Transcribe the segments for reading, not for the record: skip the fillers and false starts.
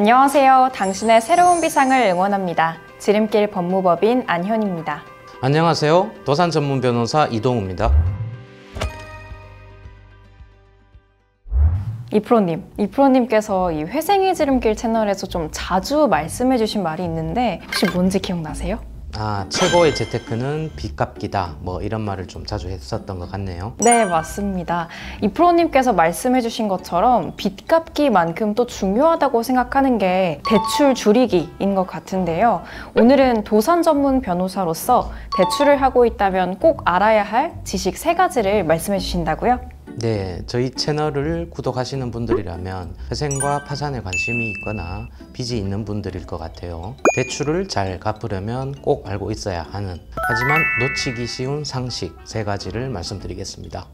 안녕하세요. 당신의 새로운 비상을 응원합니다. 지름길 법무법인 안현입니다. 안녕하세요. 도산 전문 변호사 이동우입니다. 이프로님께서 이 회생의 지름길 채널에서 좀 자주 말씀해 주신 말이 있는데 혹시 뭔지 기억나세요? 최고의 재테크는 빚 갚기다. 이런 말을 좀 자주 했었던 것 같네요. 네, 맞습니다. 이프로님께서 말씀해 주신 것처럼 빚 갚기만큼 또 중요하다고 생각하는 게 대출 줄이기인 것 같은데요. 오늘은 도산 전문 변호사로서 대출을 하고 있다면 꼭 알아야 할 지식 3가지를 말씀해 주신다고요? 네, 저희 채널을 구독하시는 분들이라면 회생과 파산에 관심이 있거나 빚이 있는 분들일 것 같아요. 대출을 잘 갚으려면 꼭 알고 있어야 하는, 하지만 놓치기 쉬운 상식 3가지를 말씀드리겠습니다.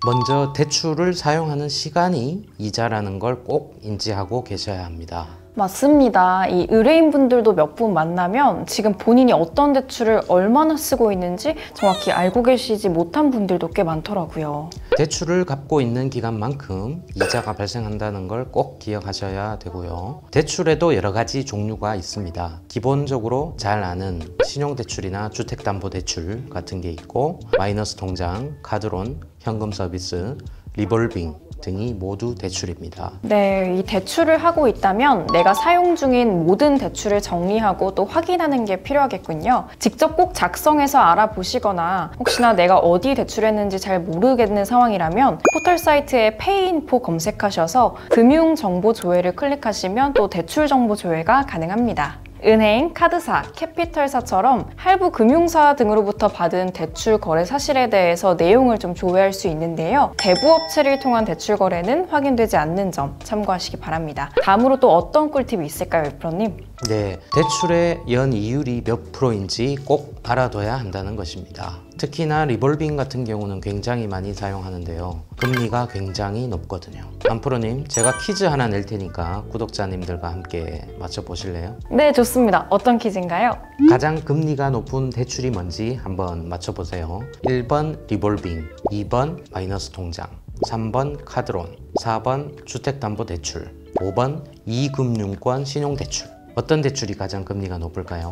먼저 대출을 사용하는 시간이 이자라는 걸 꼭 인지하고 계셔야 합니다. 맞습니다. 이 의뢰인분들도 몇 분 만나면 지금 본인이 어떤 대출을 얼마나 쓰고 있는지 정확히 알고 계시지 못한 분들도 꽤 많더라고요. 대출을 갚고 있는 기간만큼 이자가 발생한다는 걸 꼭 기억하셔야 되고요. 대출에도 여러 가지 종류가 있습니다. 기본적으로 잘 아는 신용대출이나 주택담보대출 같은 게 있고, 마이너스 통장, 카드론, 현금 서비스, 리볼빙 등이 모두 대출입니다. 네, 이 대출을 하고 있다면 내가 사용 중인 모든 대출을 정리하고 또 확인하는 게 필요하겠군요. 직접 꼭 작성해서 알아보시거나 혹시나 내가 어디 대출했는지 잘 모르겠는 상황이라면 포털 사이트에 페이인포 검색하셔서 금융정보조회를 클릭하시면 또 대출정보 조회가 가능합니다. 은행, 카드사, 캐피털사처럼 할부 금융사 등으로부터 받은 대출 거래 사실에 대해서 내용을 좀 조회할 수 있는데요. 대부업체를 통한 대출 거래는 확인되지 않는 점 참고하시기 바랍니다. 다음으로 또 어떤 꿀팁이 있을까요, 이프로님? 네, 대출의 연 이율이 몇 프로인지 꼭 알아둬야 한다는 것입니다. 특히나 리볼빙 같은 경우는 굉장히 많이 사용하는데요. 금리가 굉장히 높거든요. 안프로님, 제가 퀴즈 하나 낼 테니까 구독자님들과 함께 맞춰보실래요? 네, 좋습니다. 어떤 퀴즈인가요? 가장 금리가 높은 대출이 뭔지 한번 맞춰보세요. 1번 리볼빙, 2번 마이너스 통장, 3번 카드론, 4번 주택담보대출, 5번 이금융권 신용대출. 어떤 대출이 가장 금리가 높을까요?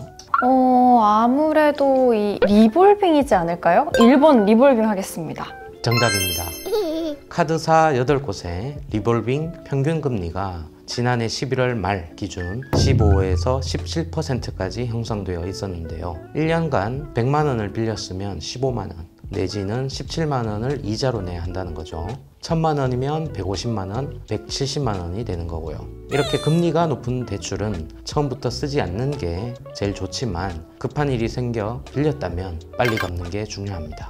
아무래도 이 리볼빙이지 않을까요? 1번 리볼빙 하겠습니다. 정답입니다. 카드사 8곳의 리볼빙 평균 금리가 지난해 11월 말 기준 15에서 17%까지 형성되어 있었는데요. 1년간 100만 원을 빌렸으면 15만 원, 내지는 17만 원을 이자로 내야 한다는 거죠. 1000만 원이면 150만 원, 170만 원이 되는 거고요. 이렇게 금리가 높은 대출은 처음부터 쓰지 않는 게 제일 좋지만 급한 일이 생겨 빌렸다면 빨리 갚는 게 중요합니다.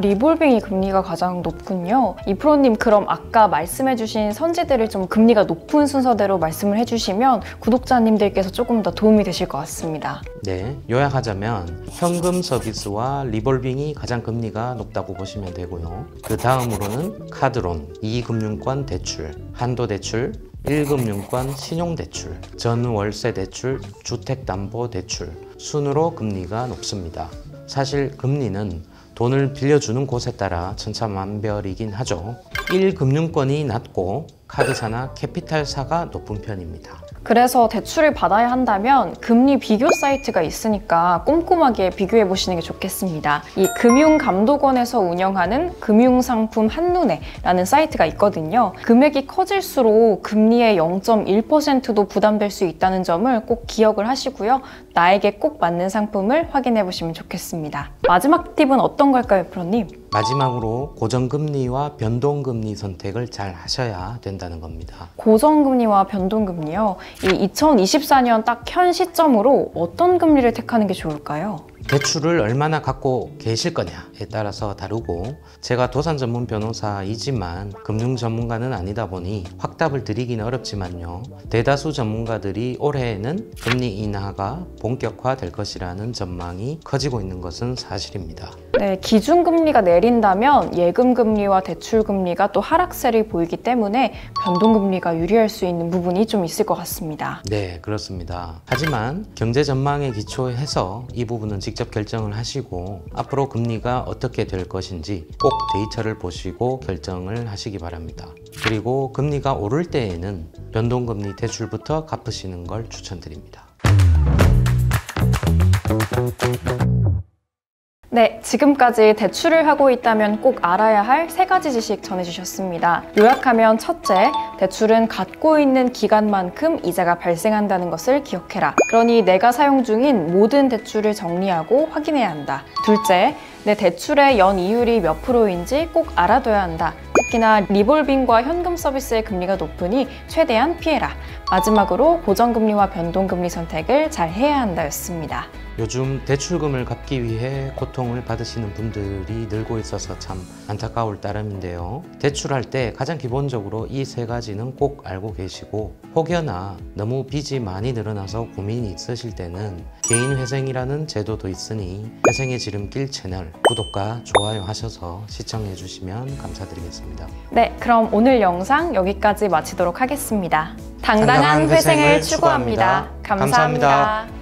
리볼빙이 금리가 가장 높군요. 이프로님, 그럼 아까 말씀해주신 선지들을 좀 금리가 높은 순서대로 말씀을 해주시면 구독자님들께서 조금 더 도움이 되실 것 같습니다. 네, 요약하자면 현금 서비스와 리볼빙이 가장 금리가 높다고 보시면 되고요. 그 다음으로는 카드론, 이금융권 대출, 한도대출, 1금융권 신용대출, 전월세대출, 주택담보대출 순으로 금리가 높습니다. 사실 금리는 돈을 빌려주는 곳에 따라 천차만별이긴 하죠. 1금융권이 낮고 카드사나 캐피탈사가 높은 편입니다. 그래서 대출을 받아야 한다면 금리 비교 사이트가 있으니까 꼼꼼하게 비교해 보시는 게 좋겠습니다. 이 금융감독원에서 운영하는 금융상품 한눈에라는 사이트가 있거든요. 금액이 커질수록 금리의 0.1%도 부담될 수 있다는 점을 꼭 기억을 하시고요. 나에게 꼭 맞는 상품을 확인해 보시면 좋겠습니다. 마지막 팁은 어떤 걸까요, 프로님? 마지막으로 고정금리와 변동금리 선택을 잘 하셔야 된다는 겁니다. 고정금리와 변동금리요? 이 2024년 딱 현 시점으로 어떤 금리를 택하는 게 좋을까요? 대출을 얼마나 갖고 계실 거냐에 따라서 다르고, 제가 도산 전문 변호사이지만 금융 전문가는 아니다 보니 확답을 드리기는 어렵지만요. 대다수 전문가들이 올해에는 금리 인하가 본격화될 것이라는 전망이 커지고 있는 것은 사실입니다. 네, 기준금리가 내린다면 예금금리와 대출금리가 또 하락세를 보이기 때문에 변동금리가 유리할 수 있는 부분이 좀 있을 것 같습니다. 네, 그렇습니다. 하지만 경제 전망에 기초해서 이 부분은 직접 결정을 하시고 앞으로 금리가 어떻게 될 것인지 꼭 데이터를 보시고 결정을 하시기 바랍니다. 그리고 금리가 오를 때에는 변동금리 대출부터 갚으시는 걸 추천드립니다. 네, 지금까지 대출을 하고 있다면 꼭 알아야 할 3가지 지식 전해주셨습니다. 요약하면 첫째, 대출은 갖고 있는 기간만큼 이자가 발생한다는 것을 기억해라. 그러니 내가 사용 중인 모든 대출을 정리하고 확인해야 한다. 둘째, 내 대출의 연 이율이 몇 프로인지 꼭 알아둬야 한다. 특히나 리볼빙과 현금 서비스의 금리가 높으니 최대한 피해라. 마지막으로 고정금리와 변동금리 선택을 잘 해야 한다였습니다. 요즘 대출금을 갚기 위해 고통을 받으시는 분들이 늘고 있어서 참 안타까울 따름인데요. 대출할 때 가장 기본적으로 이 3가지는 꼭 알고 계시고, 혹여나 너무 빚이 많이 늘어나서 고민이 있으실 때는 개인회생이라는 제도도 있으니 회생의 지름길 채널 구독과 좋아요 하셔서 시청해 주시면 감사드리겠습니다. 네, 그럼 오늘 영상 여기까지 마치도록 하겠습니다. 당당한 회생을 추구합니다. 감사합니다.